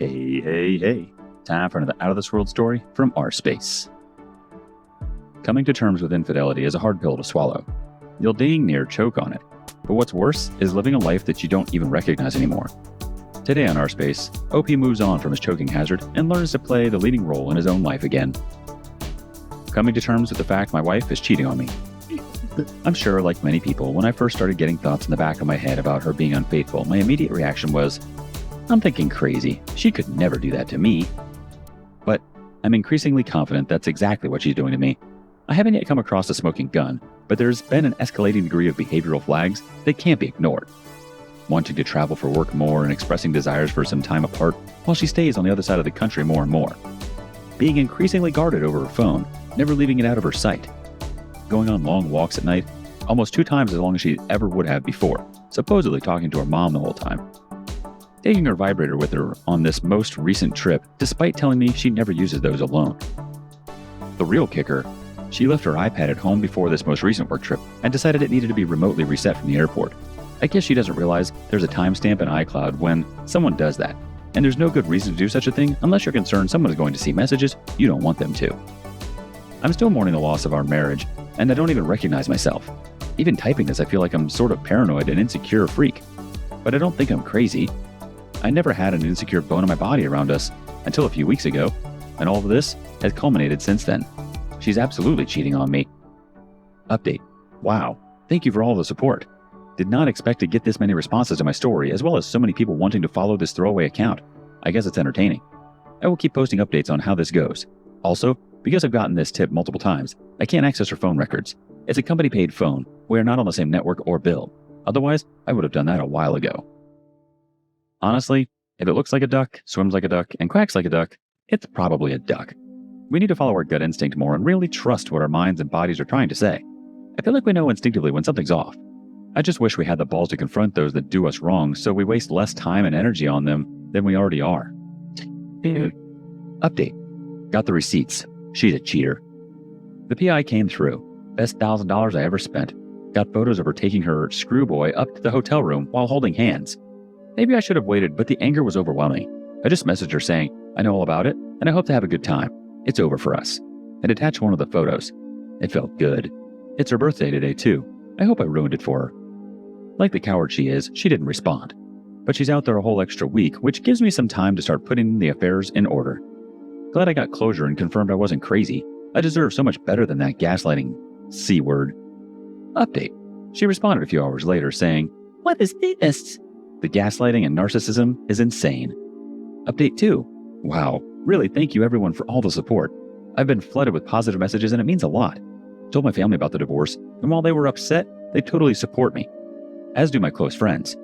Hey. Time for another out-of-this-world story from our space. Coming to terms with infidelity is a hard pill to swallow. You'll dang near choke on it. But what's worse is living a life that you don't even recognize anymore. Today on our space, OP moves on from his choking hazard and learns to play the leading role in his own life again. Coming to terms with the fact my wife is cheating on me. I'm sure, like many people, when I first started getting thoughts in the back of my head about her being unfaithful, my immediate reaction was, I'm thinking crazy. She could never do that to me. But I'm increasingly confident that's exactly what she's doing to me. I haven't yet come across a smoking gun, but there's been an escalating degree of behavioral flags that can't be ignored. Wanting to travel for work more and expressing desires for some time apart while she stays on the other side of the country more and more. Being increasingly guarded over her phone, never leaving it out of her sight. Going on long walks at night, almost 2 times as long as she ever would have before, supposedly talking to her mom the whole time. Taking her vibrator with her on this most recent trip, despite telling me she never uses those alone. The real kicker, she left her iPad at home before this most recent work trip and decided it needed to be remotely reset from the airport. I guess she doesn't realize there's a timestamp in iCloud when someone does that, and there's no good reason to do such a thing unless you're concerned someone is going to see messages you don't want them to. I'm still mourning the loss of our marriage, and I don't even recognize myself. Even typing this, I feel like I'm sort of paranoid and insecure freak. But I don't think I'm crazy. I never had an insecure bone in my body around us until a few weeks ago, and all of this has culminated since then. She's absolutely cheating on me. Update. Wow. Thank you for all the support. Did not expect to get this many responses to my story, as well as so many people wanting to follow this throwaway account. I guess it's entertaining. I will keep posting updates on how this goes. Also, because I've gotten this tip multiple times, I can't access her phone records. It's a company-paid phone. We are not on the same network or bill. Otherwise, I would have done that a while ago. Honestly, if it looks like a duck, swims like a duck, and quacks like a duck, it's probably a duck. We need to follow our gut instinct more and really trust what our minds and bodies are trying to say. I feel like we know instinctively when something's off. I just wish we had the balls to confront those that do us wrong so we waste less time and energy on them than we already are. Update. Got the receipts. She's a cheater. The PI came through. Best $1,000 I ever spent. Got photos of her taking her screw boy up to the hotel room while holding hands. Maybe I should have waited, but the anger was overwhelming. I just messaged her saying, I know all about it, and I hope to have a good time. It's over for us. And attached one of the photos. It felt good. It's her birthday today, too. I hope I ruined it for her. Like the coward she is, she didn't respond. But she's out there a whole extra week, which gives me some time to start putting the affairs in order. Glad I got closure and confirmed I wasn't crazy. I deserve so much better than that gaslighting C word. Update. She responded a few hours later saying, What is this? The gaslighting and narcissism is insane. Update 2. Wow, really thank you everyone for all the support. I've been flooded with positive messages and it means a lot. Told my family about the divorce, and while they were upset, they totally support me. As do my close friends.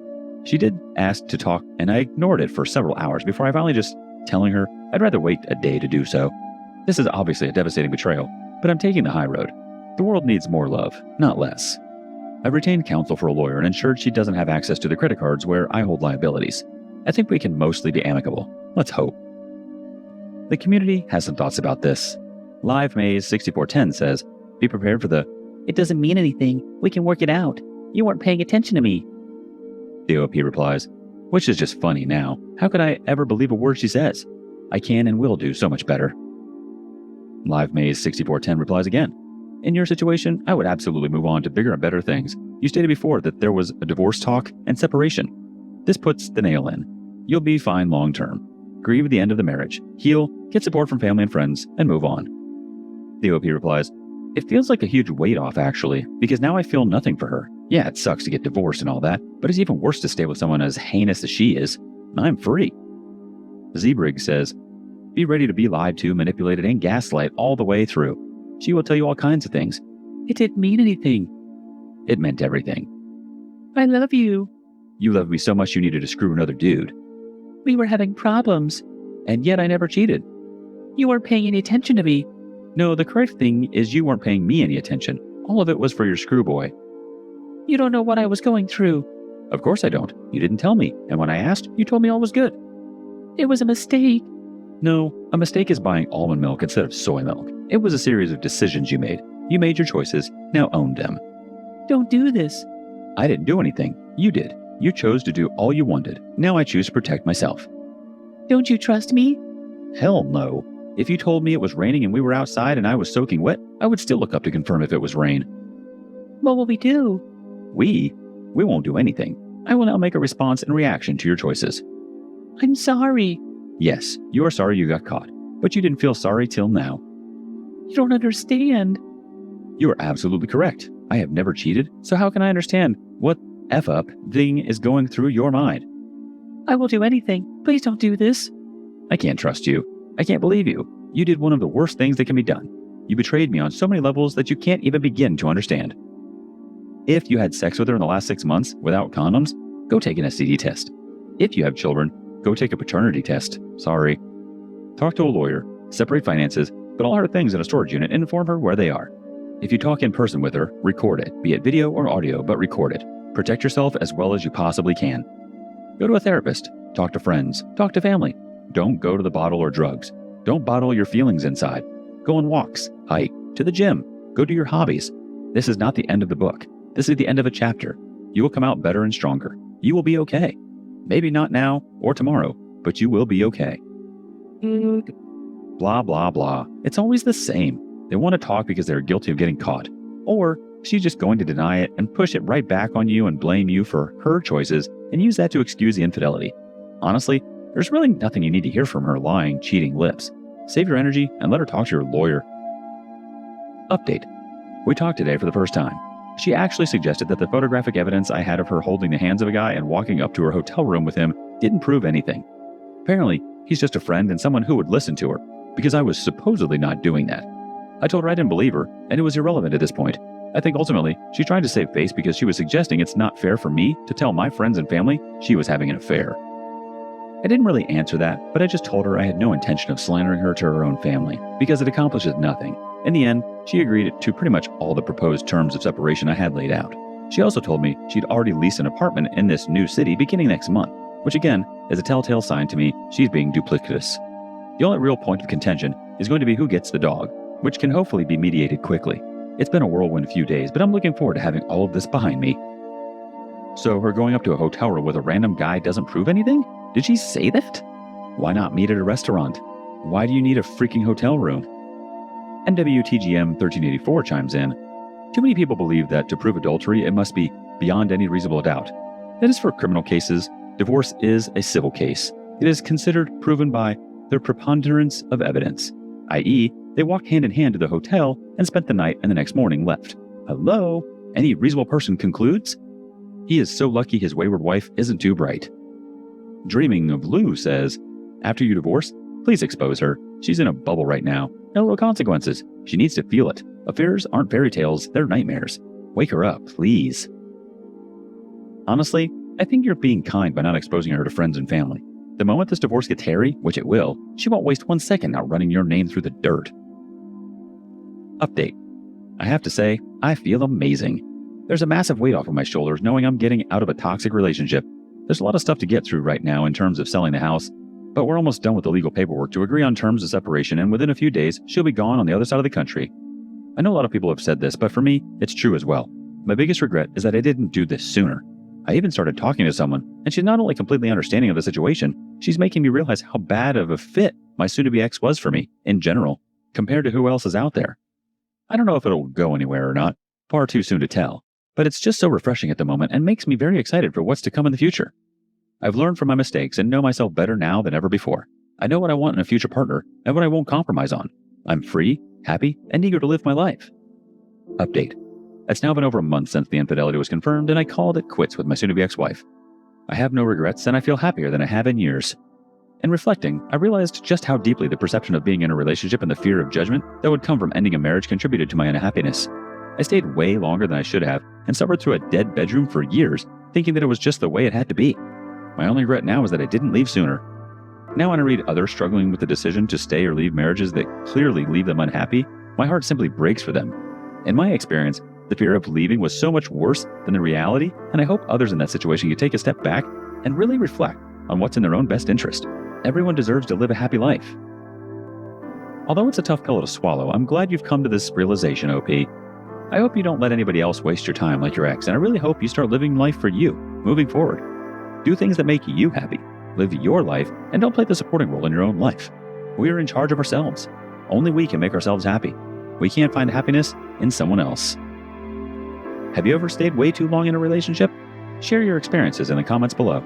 She did ask to talk, and I ignored it for several hours before I finally just telling her I'd rather wait a day to do so. This is obviously a devastating betrayal, but I'm taking the high road. The world needs more love, not less. I've retained counsel for a lawyer and ensured she doesn't have access to the credit cards where I hold liabilities. I think we can mostly be amicable. Let's hope. The community has some thoughts about this. Live Maze 6410 says, Be prepared for the, It doesn't mean anything. We can work it out. You weren't paying attention to me. The OP replies, Which is just funny now. How could I ever believe a word she says? I can and will do so much better. Live Maze 6410 replies again. In your situation, I would absolutely move on to bigger and better things. You stated before that there was a divorce talk and separation. This puts the nail in. You'll be fine long term. Grieve at the end of the marriage, heal, get support from family and friends, and move on. The OP replies, It feels like a huge weight off actually, because now I feel nothing for her. Yeah, it sucks to get divorced and all that, but it's even worse to stay with someone as heinous as she is. I'm free. Zebrig says, Be ready to be lied to, manipulated, and gaslight all the way through. She will tell you all kinds of things. It didn't mean anything. It meant everything. I love you. You love me so much you needed to screw another dude. We were having problems. And yet I never cheated. You weren't paying any attention to me. No, the correct thing is you weren't paying me any attention. All of it was for your screw boy. You don't know what I was going through. Of course I don't. You didn't tell me. And when I asked, you told me all was good. It was a mistake. No, a mistake is buying almond milk instead of soy milk. It was a series of decisions you made. You made your choices. Now own them. Don't do this. I didn't do anything. You did. You chose to do all you wanted. Now I choose to protect myself. Don't you trust me? Hell no. If you told me it was raining and we were outside and I was soaking wet, I would still look up to confirm if it was rain. What will we do? We won't do anything. I will now make a response in reaction to your choices. I'm sorry. Yes, you are sorry you got caught, but you didn't feel sorry till now. You don't understand. You are absolutely correct. I have never cheated, so how can I understand what F-up thing is going through your mind? I will do anything. Please don't do this. I can't trust you. I can't believe you. You did one of the worst things that can be done. You betrayed me on so many levels that you can't even begin to understand. If you had sex with her in the last 6 months without condoms, go take an STD test. If you have children, go take a paternity test. Sorry. Talk to a lawyer, separate finances, put all her things in a storage unit and inform her where they are. If you talk in person with her, record it, be it video or audio, but record it. Protect yourself as well as you possibly can. Go to a therapist, talk to friends, talk to family. Don't go to the bottle or drugs. Don't bottle your feelings inside. Go on walks, hike, to the gym, go do your hobbies. This is not the end of the book. This is the end of a chapter. You will come out better and stronger. You will be okay. Maybe not now or tomorrow, but you will be okay. Blah, blah, blah. It's always the same. They want to talk because they're guilty of getting caught. Or she's just going to deny it and push it right back on you and blame you for her choices and use that to excuse the infidelity. Honestly, there's really nothing you need to hear from her lying, cheating lips. Save your energy and let her talk to your lawyer. Update. We talked today for the first time. She actually suggested that the photographic evidence I had of her holding the hands of a guy and walking up to her hotel room with him didn't prove anything. Apparently, he's just a friend and someone who would listen to her, because I was supposedly not doing that. I told her I didn't believe her, and it was irrelevant at this point. I think ultimately, she tried to save face because she was suggesting it's not fair for me to tell my friends and family she was having an affair. I didn't really answer that, but I just told her I had no intention of slandering her to her own family, because it accomplishes nothing. In the end, she agreed to pretty much all the proposed terms of separation I had laid out. She also told me she'd already leased an apartment in this new city beginning next month, which again is a telltale sign to me she's being duplicitous. The only real point of contention is going to be who gets the dog, which can hopefully be mediated quickly. It's been a whirlwind few days, but I'm looking forward to having all of this behind me. So her going up to a hotel room with a random guy doesn't prove anything? Did she say that? Why not meet at a restaurant? Why do you need a freaking hotel room? NWTGM 1384 chimes in. Too many people believe that to prove adultery, it must be beyond any reasonable doubt. That is for criminal cases. Divorce is a civil case. It is considered proven by their preponderance of evidence, i.e., they walked hand in hand to the hotel and spent the night and the next morning left. Hello? Any reasonable person concludes? He is so lucky his wayward wife isn't too bright. Dreaming of Lou says, after you divorce, please expose her. She's in a bubble right now. No real consequences. She needs to feel it. Affairs aren't fairy tales, they're nightmares. Wake her up, please. Honestly, I think you're being kind by not exposing her to friends and family. The moment this divorce gets hairy, which it will, she won't waste 1 second out running your name through the dirt. Update. I have to say, I feel amazing. There's a massive weight off of my shoulders knowing I'm getting out of a toxic relationship. There's a lot of stuff to get through right now in terms of selling the house, but we're almost done with the legal paperwork to agree on terms of separation, and within a few days, she'll be gone on the other side of the country. I know a lot of people have said this, but for me, it's true as well. My biggest regret is that I didn't do this sooner. I even started talking to someone, and she's not only completely understanding of the situation, she's making me realize how bad of a fit my soon-to-be ex was for me, in general, compared to who else is out there. I don't know if it'll go anywhere or not, far too soon to tell, but it's just so refreshing at the moment and makes me very excited for what's to come in the future. I've learned from my mistakes and know myself better now than ever before. I know what I want in a future partner and what I won't compromise on. I'm free, happy, and eager to live my life. Update. It's now been over a month since the infidelity was confirmed, and I called it quits with my soon-to-be ex-wife. I have no regrets, and I feel happier than I have in years. In reflecting, I realized just how deeply the perception of being in a relationship and the fear of judgment that would come from ending a marriage contributed to my unhappiness. I stayed way longer than I should have and suffered through a dead bedroom for years, thinking that it was just the way it had to be. My only regret now is that I didn't leave sooner. Now when I read others struggling with the decision to stay or leave marriages that clearly leave them unhappy, my heart simply breaks for them. In my experience, the fear of leaving was so much worse than the reality, and I hope others in that situation could take a step back and really reflect on what's in their own best interest. Everyone deserves to live a happy life. Although it's a tough pill to swallow, I'm glad you've come to this realization, OP. I hope you don't let anybody else waste your time like your ex, and I really hope you start living life for you, moving forward. Do things that make you happy. Live your life and don't play the supporting role in your own life. We are in charge of ourselves. Only we can make ourselves happy. We can't find happiness in someone else. Have you ever stayed way too long in a relationship? Share your experiences in the comments below.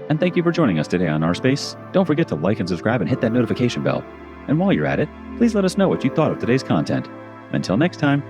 And thank you for joining us today on Our Space. Don't forget to like and subscribe and hit that notification bell. And while you're at it, please let us know what you thought of today's content. Until next time.